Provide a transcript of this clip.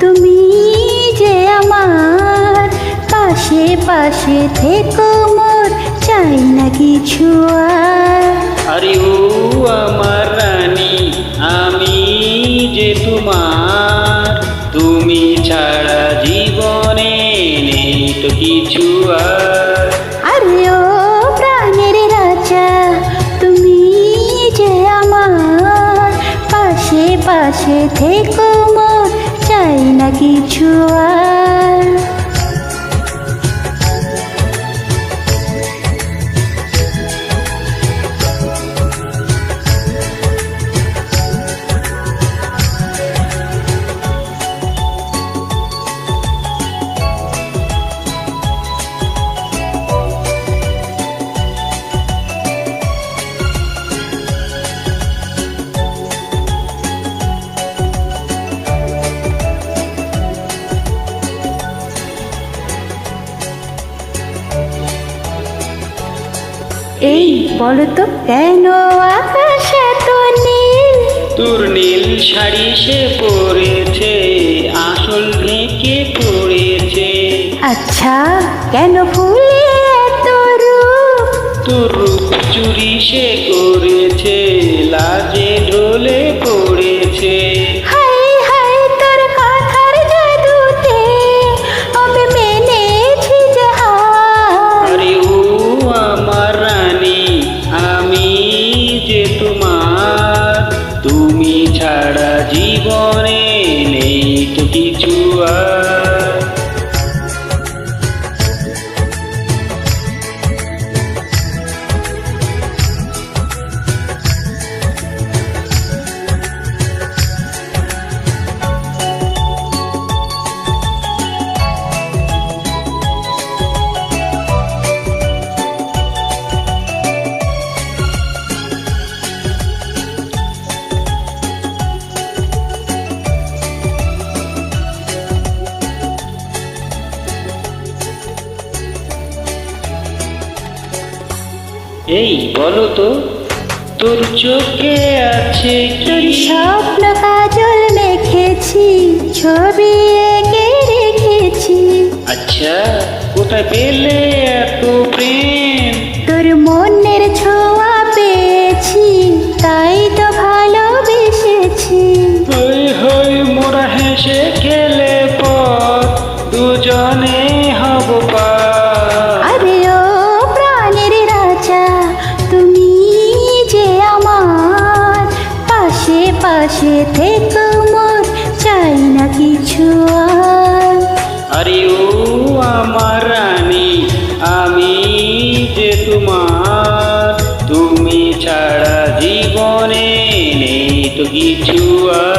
তুমি যে আমার পাশে পাশে থেকো মোর, চাই না কিছু আর। আরে ও আমার রানী, আমি যে তোমার, তুমি ছাড়া জীবনে নেই তো কিছু আর। আরে ও প্রাণের রাজা, তুমি যে আমার পাশে পাশে থেকো মোর, চাই না কিছু আর। এই বলো তো কেন আকাশ এত নীল? তোর নীল শাড়ি সে পরেছে, আসল ঢেকে পড়েছে। আচ্ছা কেন ফুলে এত রূপ? তোর রূপ চুরি সে করেছে, লাজে ঢলে পড়েছে। হাই হাই তোর কথার জাদুতে আমি মেনেছি যে হার। আরে ও আমার রানী, আমি যে তোমার, তুমি ছাড়া জীবনে নেই তো কিছু আর। এই বলো তো, তোর চোখে আছে তোর কি? স্বপ্ন কাজল মেখেছি, ছবি এঁকে রেখেছি। আচ্ছা, কোথায় পেলে এত প্রেম? তোর মনের ছোঁয়া পেয়েছি, তাই তো ভালোবেসেছি। হই হই মোরা হেসে খেলে পর দুজনে হব পার। আরে ও প্রাণের রাজা, তুমি যে আমার পাশে পাশে থেকো মোর, চাই না কিছু আর। আরে ও আমার রানী, আমি যে তোমার, তুমি ছাড়া জীবনে নেই তো কিছু আর।